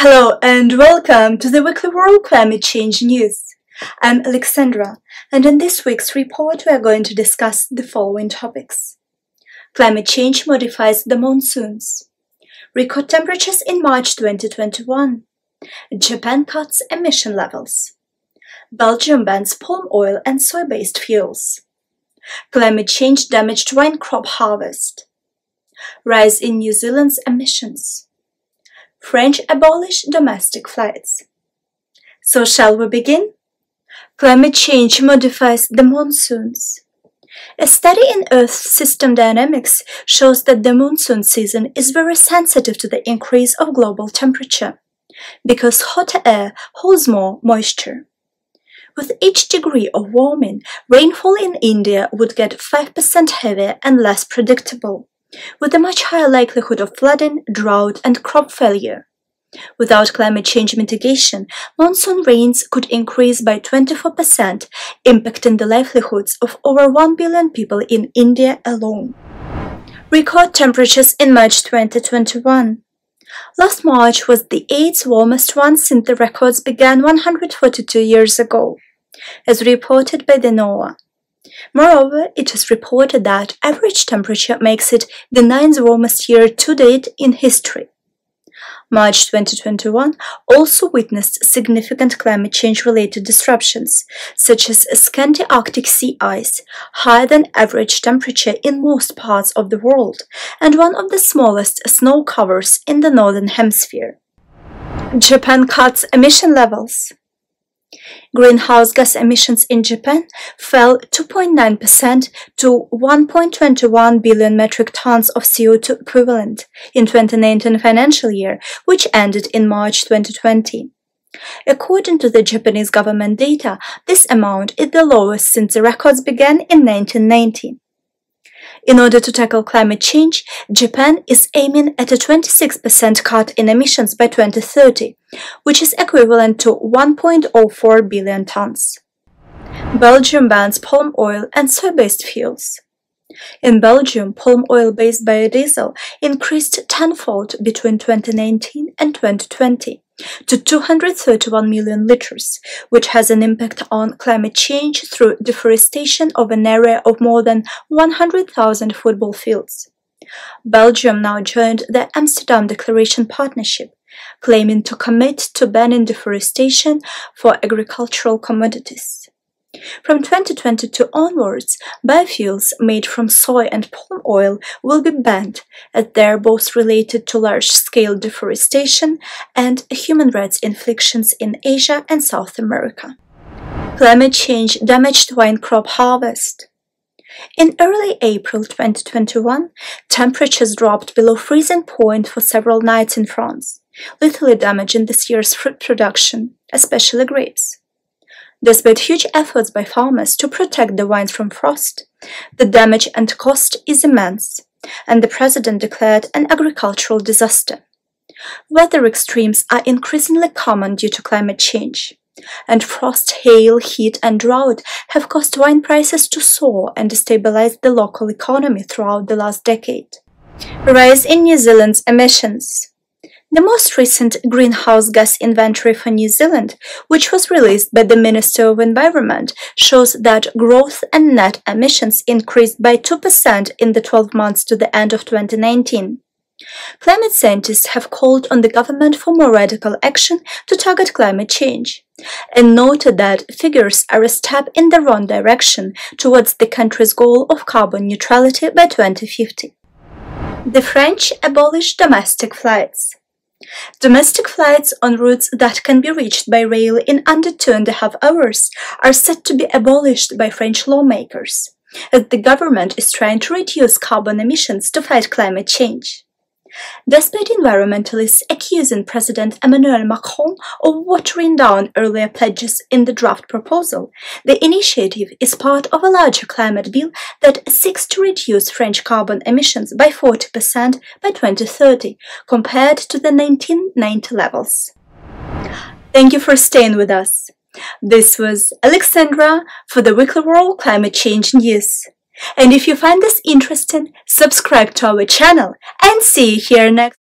Hello and welcome to the weekly World Climate Change News. I'm Alexandra, and in this week's report we are going to discuss the following topics. Climate change modifies the monsoons. Record temperatures in March 2021. Japan cuts emission levels. Belgium bans palm oil and soy-based fuels. Climate change damaged wine crop harvest. Rise in New Zealand's emissions. French abolish domestic flights. So shall we begin? Climate change modifies the monsoons. A study in Earth system dynamics shows that the monsoon season is very sensitive to the increase of global temperature, because hotter air holds more moisture. With each degree of warming, rainfall in India would get 5% heavier and less predictable, with a much higher likelihood of flooding, drought, and crop failure. Without climate change mitigation, monsoon rains could increase by 24%, impacting the livelihoods of over 1 billion people in India alone. Record temperatures in March 2021. Last March was the 8th warmest one since the records began 142 years ago, as reported by the NOAA. Moreover, it is reported that average temperature makes it the 9th warmest year to date in history. March 2021 also witnessed significant climate change-related disruptions, such as scanty Arctic sea ice, higher than average temperature in most parts of the world, and one of the smallest snow covers in the Northern Hemisphere. Japan cuts emission levels. Greenhouse gas emissions in Japan fell 2.9% to 1.21 billion metric tons of CO2 equivalent in 2019 financial year, which ended in March 2020. According to the Japanese government data, this amount is the lowest since the records began in 1990. In order to tackle climate change, Japan is aiming at a 26% cut in emissions by 2030, which is equivalent to 1.04 billion tons. Belgium bans palm oil and soy-based fuels. In Belgium, palm oil-based biodiesel increased tenfold between 2019 and 2020 to 231 million liters, which has an impact on climate change through deforestation of an area of more than 100,000 football fields. Belgium now joined the Amsterdam Declaration Partnership, claiming to commit to banning deforestation for agricultural commodities. From 2022 onwards, biofuels made from soy and palm oil will be banned, as they are both related to large-scale deforestation and human rights inflictions in Asia and South America. Climate change damaged wine crop harvest. In early April 2021, temperatures dropped below freezing point for several nights in France, lethally damaging this year's fruit production, especially grapes. Despite huge efforts by farmers to protect the wines from frost, the damage and cost is immense, and the president declared an agricultural disaster. Weather extremes are increasingly common due to climate change, and frost, hail, heat, and drought have caused wine prices to soar and destabilize the local economy throughout the last decade. Rise in New Zealand's emissions. The most recent greenhouse gas inventory for New Zealand, which was released by the Minister of Environment, shows that gross and net emissions increased by 2% in the 12 months to the end of 2019. Climate scientists have called on the government for more radical action to target climate change, and noted that figures are a step in the wrong direction towards the country's goal of carbon neutrality by 2050. The French abolish domestic flights. Domestic flights on routes that can be reached by rail in under 2.5 hours are set to be abolished by French lawmakers, as the government is trying to reduce carbon emissions to fight climate change. Despite environmentalists accusing President Emmanuel Macron of watering down earlier pledges in the draft proposal, the initiative is part of a larger climate bill that seeks to reduce French carbon emissions by 40% by 2030, compared to the 1990 levels. Thank you for staying with us. This was Alexandra for the Weekly World Climate Change News. And if you find this interesting, subscribe to our channel and see you here next.